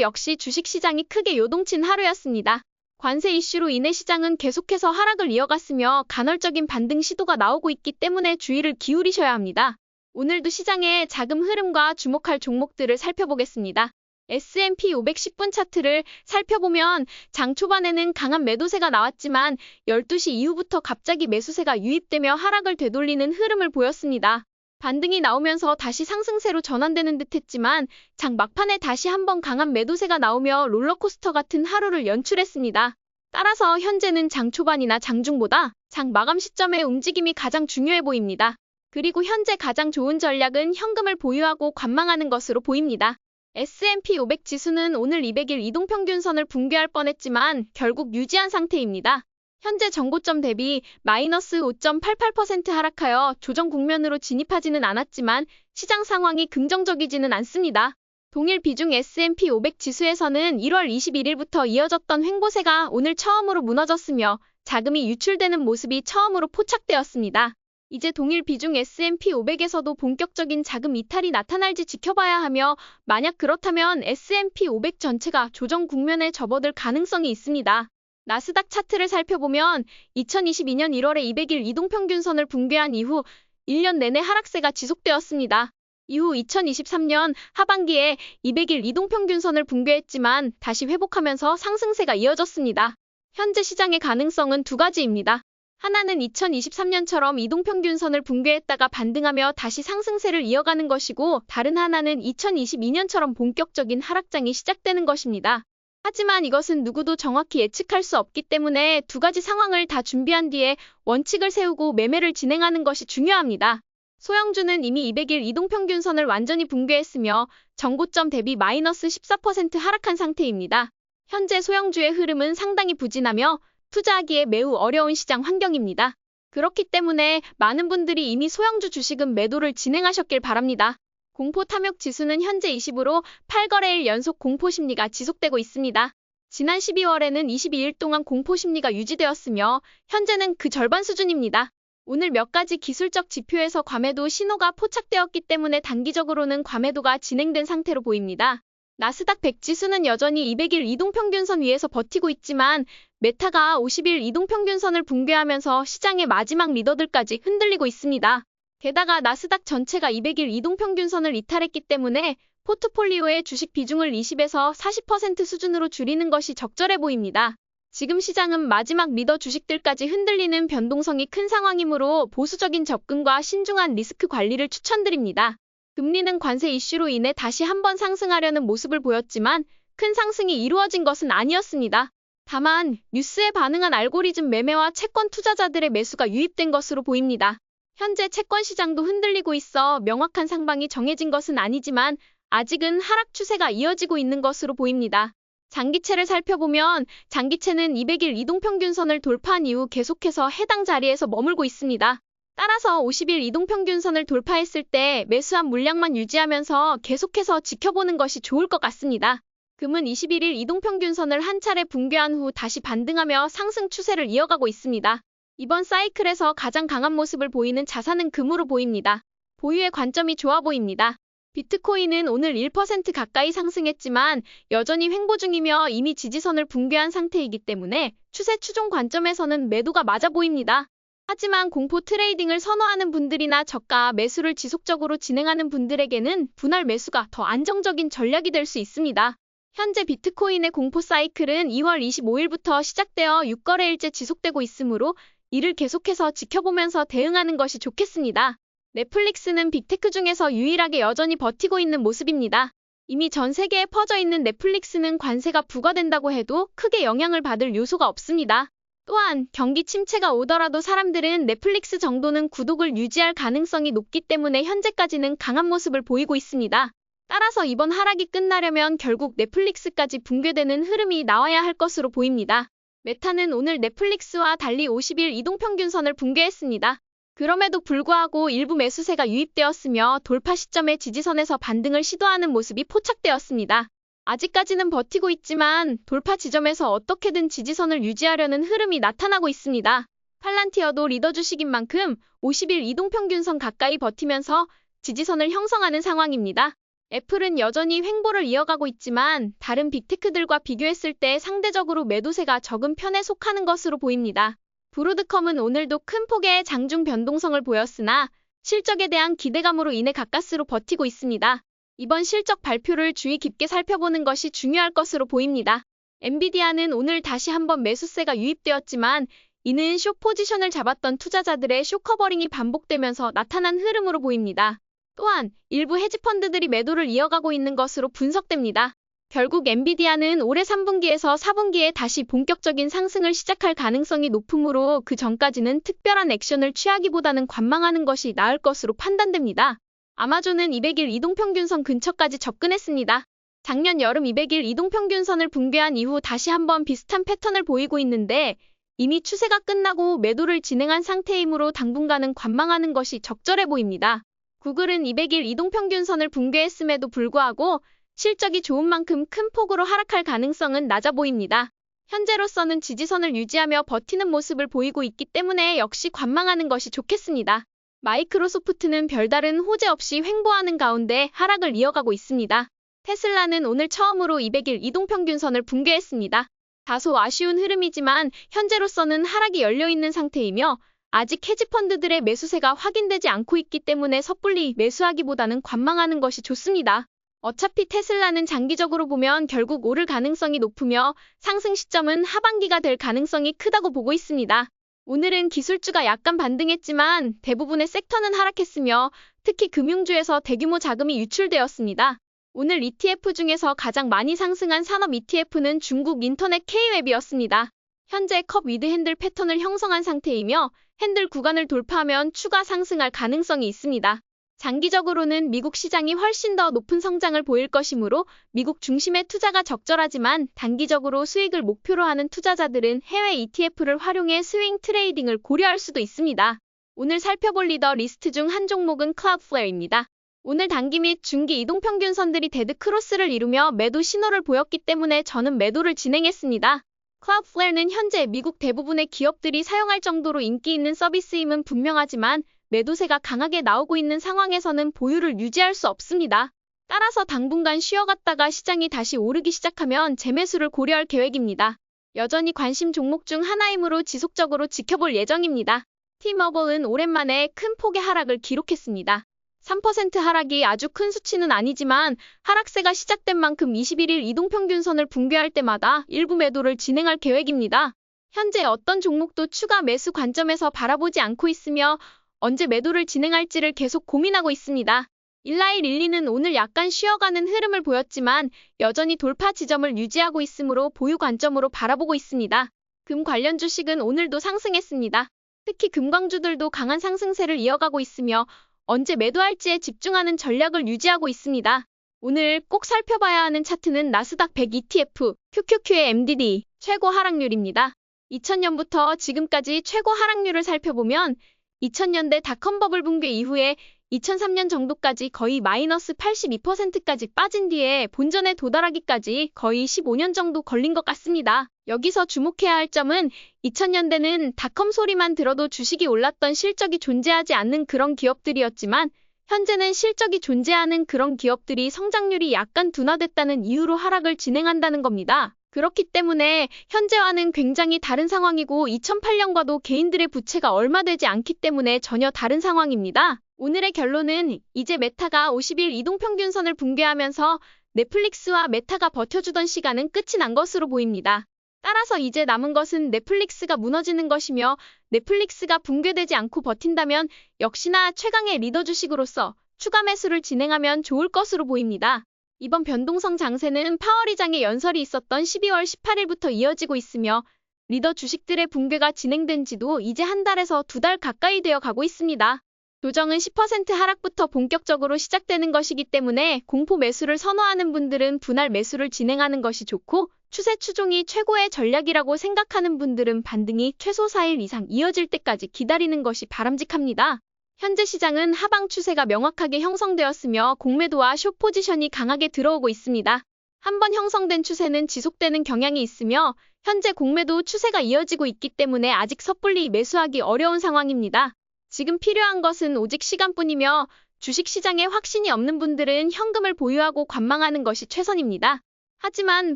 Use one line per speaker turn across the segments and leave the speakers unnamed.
역시 주식시장이 크게 요동친 하루였습니다. 관세 이슈로 인해 시장은 계속해서 하락을 이어갔으며 간헐적인 반등 시도가 나오고 있기 때문에 주의를 기울이셔야 합니다. 오늘도 시장의 자금 흐름과 주목할 종목들을 살펴보겠습니다. S&P 500 10분 차트를 살펴보면 장 초반에는 강한 매도세가 나왔지만 12시 이후부터 갑자기 매수세가 유입되며 하락을 되돌리는 흐름을 보였습니다. 반등이 나오면서 다시 상승세로 전환되는 듯했지만 장 막판에 다시 한번 강한 매도세가 나오며 롤러코스터 같은 하루를 연출했습니다. 따라서 현재는 장 초반이나 장중보다 장 마감 시점의 움직임이 가장 중요해 보입니다. 그리고 현재 가장 좋은 전략은 현금을 보유하고 관망하는 것으로 보입니다. S&P 500 지수는 오늘 200일 이동평균선을 붕괴할 뻔했지만 결국 유지한 상태입니다. 현재 전고점 대비 마이너스 5.88% 하락하여 조정 국면으로 진입하지는 않았지만 시장 상황이 긍정적이지는 않습니다. 동일 비중 S&P 500 지수에서는 1월 21일부터 이어졌던 횡보세가 오늘 처음으로 무너졌으며 자금이 유출되는 모습이 처음으로 포착되었습니다. 이제 동일 비중 S&P 500에서도 본격적인 자금 이탈이 나타날지 지켜봐야 하며 만약 그렇다면 S&P 500 전체가 조정 국면에 접어들 가능성이 있습니다. 나스닥 차트를 살펴보면 2022년 1월에 200일 이동평균선을 붕괴한 이후 1년 내내 하락세가 지속되었습니다. 이후 2023년 하반기에 200일 이동평균선을 붕괴했지만 다시 회복하면서 상승세가 이어졌습니다. 현재 시장의 가능성은 두 가지입니다. 하나는 2023년처럼 이동평균선을 붕괴했다가 반등하며 다시 상승세를 이어가는 것이고 다른 하나는 2022년처럼 본격적인 하락장이 시작되는 것입니다. 하지만 이것은 누구도 정확히 예측할 수 없기 때문에 두 가지 상황을 다 준비한 뒤에 원칙을 세우고 매매를 진행하는 것이 중요합니다. 소형주는 이미 200일 이동평균선을 완전히 붕괴했으며 전고점 대비 마이너스 14% 하락한 상태입니다. 현재 소형주의 흐름은 상당히 부진하며 투자하기에 매우 어려운 시장 환경입니다. 그렇기 때문에 많은 분들이 이미 소형주 주식은 매도를 진행하셨길 바랍니다. 공포 탐욕 지수는 현재 20으로 8거래일 연속 공포 심리가 지속되고 있습니다. 지난 12월에는 22일 동안 공포 심리가 유지되었으며 현재는 그 절반 수준입니다. 오늘 몇 가지 기술적 지표에서 과매도 신호가 포착되었기 때문에 단기적으로는 과매도가 진행된 상태로 보입니다. 나스닥 100 지수는 여전히 200일 이동평균선 위에서 버티고 있지만 메타가 50일 이동평균선을 붕괴하면서 시장의 마지막 리더들까지 흔들리고 있습니다. 게다가 나스닥 전체가 200일 이동평균선을 이탈했기 때문에 포트폴리오의 주식 비중을 20에서 40% 수준으로 줄이는 것이 적절해 보입니다. 지금 시장은 마지막 리더 주식들까지 흔들리는 변동성이 큰 상황이므로 보수적인 접근과 신중한 리스크 관리를 추천드립니다. 금리는 관세 이슈로 인해 다시 한번 상승하려는 모습을 보였지만 큰 상승이 이루어진 것은 아니었습니다. 다만 뉴스에 반응한 알고리즘 매매와 채권 투자자들의 매수가 유입된 것으로 보입니다. 현재 채권 시장도 흔들리고 있어 명확한 상방이 정해진 것은 아니지만 아직은 하락 추세가 이어지고 있는 것으로 보입니다. 장기채를 살펴보면 장기채는 200일 이동평균선을 돌파한 이후 계속해서 해당 자리에서 머물고 있습니다. 따라서 50일 이동평균선을 돌파했을 때 매수한 물량만 유지하면서 계속해서 지켜보는 것이 좋을 것 같습니다. 금은 21일 이동평균선을 한 차례 붕괴한 후 다시 반등하며 상승 추세를 이어가고 있습니다. 이번 사이클에서 가장 강한 모습을 보이는 자산은 금으로 보입니다. 보유의 관점이 좋아 보입니다. 비트코인은 오늘 1% 가까이 상승했지만 여전히 횡보 중이며 이미 지지선을 붕괴한 상태이기 때문에 추세 추종 관점에서는 매도가 맞아 보입니다. 하지만 공포 트레이딩을 선호하는 분들이나 저가 매수를 지속적으로 진행하는 분들에게는 분할 매수가 더 안정적인 전략이 될 수 있습니다. 현재 비트코인의 공포 사이클은 2월 25일부터 시작되어 6거래일째 지속되고 있으므로 이를 계속해서 지켜보면서 대응하는 것이 좋겠습니다. 넷플릭스는 빅테크 중에서 유일하게 여전히 버티고 있는 모습입니다. 이미 전 세계에 퍼져 있는 넷플릭스는 관세가 부과된다고 해도 크게 영향을 받을 요소가 없습니다. 또한 경기 침체가 오더라도 사람들은 넷플릭스 정도는 구독을 유지할 가능성이 높기 때문에 현재까지는 강한 모습을 보이고 있습니다. 따라서 이번 하락이 끝나려면 결국 넷플릭스까지 붕괴되는 흐름이 나와야 할 것으로 보입니다. 메타는 오늘 넷플릭스와 달리 50일 이동평균선을 붕괴했습니다. 그럼에도 불구하고 일부 매수세가 유입되었으며 돌파 시점의 지지선에서 반등을 시도하는 모습이 포착되었습니다. 아직까지는 버티고 있지만 돌파 지점에서 어떻게든 지지선을 유지하려는 흐름이 나타나고 있습니다. 팔란티어도 리더 주식인 만큼 50일 이동평균선 가까이 버티면서 지지선을 형성하는 상황입니다. 애플은 여전히 횡보를 이어가고 있지만 다른 빅테크들과 비교했을 때 상대적으로 매도세가 적은 편에 속하는 것으로 보입니다. 브로드컴은 오늘도 큰 폭의 장중 변동성을 보였으나 실적에 대한 기대감으로 인해 가까스로 버티고 있습니다. 이번 실적 발표를 주의 깊게 살펴보는 것이 중요할 것으로 보입니다. 엔비디아는 오늘 다시 한번 매수세가 유입되었지만 이는 숏 포지션을 잡았던 투자자들의 숏커버링이 반복되면서 나타난 흐름으로 보입니다. 또한 일부 헤지펀드들이 매도를 이어가고 있는 것으로 분석됩니다. 결국 엔비디아는 올해 3분기에서 4분기에 다시 본격적인 상승을 시작할 가능성이 높으므로 그 전까지는 특별한 액션을 취하기보다는 관망하는 것이 나을 것으로 판단됩니다. 아마존은 200일 이동평균선 근처까지 접근했습니다. 작년 여름 200일 이동평균선을 붕괴한 이후 다시 한번 비슷한 패턴을 보이고 있는데 이미 추세가 끝나고 매도를 진행한 상태이므로 당분간은 관망하는 것이 적절해 보입니다. 구글은 200일 이동평균선을 붕괴했음에도 불구하고 실적이 좋은 만큼 큰 폭으로 하락할 가능성은 낮아 보입니다. 현재로서는 지지선을 유지하며 버티는 모습을 보이고 있기 때문에 역시 관망하는 것이 좋겠습니다. 마이크로소프트는 별다른 호재 없이 횡보하는 가운데 하락을 이어가고 있습니다. 테슬라는 오늘 처음으로 200일 이동평균선을 붕괴했습니다. 다소 아쉬운 흐름이지만 현재로서는 하락이 열려있는 상태이며 아직 헤지펀드들의 매수세가 확인되지 않고 있기 때문에 섣불리 매수하기보다는 관망하는 것이 좋습니다. 어차피 테슬라는 장기적으로 보면 결국 오를 가능성이 높으며 상승 시점은 하반기가 될 가능성이 크다고 보고 있습니다. 오늘은 기술주가 약간 반등했지만 대부분의 섹터는 하락했으며 특히 금융주에서 대규모 자금이 유출되었습니다. 오늘 ETF 중에서 가장 많이 상승한 산업 ETF는 중국 인터넷 K웹이었습니다. 현재 컵 위드 핸들 패턴을 형성한 상태이며 핸들 구간을 돌파하면 추가 상승할 가능성이 있습니다. 장기적으로는 미국 시장이 훨씬 더 높은 성장을 보일 것이므로 미국 중심의 투자가 적절하지만 단기적으로 수익을 목표로 하는 투자자들은 해외 ETF를 활용해 스윙 트레이딩을 고려할 수도 있습니다. 오늘 살펴볼 리더 리스트 중 한 종목은 클라우드플레어입니다. 오늘 단기 및 중기 이동평균선들이 데드 크로스를 이루며 매도 신호를 보였기 때문에 저는 매도를 진행했습니다. 클라우드플레어는 현재 미국 대부분의 기업들이 사용할 정도로 인기 있는 서비스임은 분명하지만 매도세가 강하게 나오고 있는 상황에서는 보유를 유지할 수 없습니다. 따라서 당분간 쉬어갔다가 시장이 다시 오르기 시작하면 재매수를 고려할 계획입니다. 여전히 관심 종목 중 하나이므로 지속적으로 지켜볼 예정입니다. T-Mobile은 오랜만에 큰 폭의 하락을 기록했습니다. 3% 하락이 아주 큰 수치는 아니지만 하락세가 시작된 만큼 21일 이동평균선을 붕괴할 때마다 일부 매도를 진행할 계획입니다. 현재 어떤 종목도 추가 매수 관점에서 바라보지 않고 있으며 언제 매도를 진행할지를 계속 고민하고 있습니다. 1112는 오늘 약간 쉬어가는 흐름을 보였지만 여전히 돌파 지점을 유지하고 있으므로 보유 관점으로 바라보고 있습니다. 금 관련 주식은 오늘도 상승했습니다. 특히 금광주들도 강한 상승세를 이어가고 있으며 언제 매도할지에 집중하는 전략을 유지하고 있습니다. 오늘 꼭 살펴봐야 하는 차트는 나스닥 100 ETF, QQQ의 MDD, 최고 하락률입니다. 2000년부터 지금까지 최고 하락률을 살펴보면 2000년대 닷컴 버블 붕괴 이후에 2003년 정도까지 거의 마이너스 82%까지 빠진 뒤에 본전에 도달하기까지 거의 15년 정도 걸린 것 같습니다. 여기서 주목해야 할 점은 2000년대는 닷컴 소리만 들어도 주식이 올랐던 실적이 존재하지 않는 그런 기업들이었지만 현재는 실적이 존재하는 그런 기업들이 성장률이 약간 둔화됐다는 이유로 하락을 진행한다는 겁니다. 그렇기 때문에 현재와는 굉장히 다른 상황이고 2008년과도 개인들의 부채가 얼마 되지 않기 때문에 전혀 다른 상황입니다. 오늘의 결론은 이제 메타가 50일 이동평균선을 붕괴하면서 넷플릭스와 메타가 버텨주던 시간은 끝이 난 것으로 보입니다. 따라서 이제 남은 것은 넷플릭스가 무너지는 것이며 넷플릭스가 붕괴되지 않고 버틴다면 역시나 최강의 리더 주식으로서 추가 매수를 진행하면 좋을 것으로 보입니다. 이번 변동성 장세는 파월 의장의 연설이 있었던 12월 18일부터 이어지고 있으며 리더 주식들의 붕괴가 진행된 지도 이제 한 달에서 두 달 가까이 되어 가고 있습니다. 조정은 10% 하락부터 본격적으로 시작되는 것이기 때문에 공포 매수를 선호하는 분들은 분할 매수를 진행하는 것이 좋고 추세 추종이 최고의 전략이라고 생각하는 분들은 반등이 최소 4일 이상 이어질 때까지 기다리는 것이 바람직합니다. 현재 시장은 하방 추세가 명확하게 형성되었으며 공매도와 숏 포지션이 강하게 들어오고 있습니다. 한번 형성된 추세는 지속되는 경향이 있으며 현재 공매도 추세가 이어지고 있기 때문에 아직 섣불리 매수하기 어려운 상황입니다. 지금 필요한 것은 오직 시간뿐이며 주식시장에 확신이 없는 분들은 현금을 보유하고 관망하는 것이 최선입니다. 하지만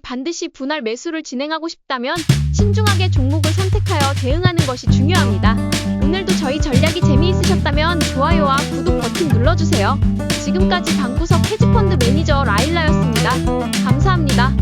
반드시 분할 매수를 진행하고 싶다면 신중하게 종목을 선택하여 대응하는 것이 중요합니다. 오늘도 저희 전략이 재미있으셨다면 좋아요와 구독 버튼 눌러주세요. 지금까지 방구석 헤지펀드 매니저 라일라였습니다. 감사합니다.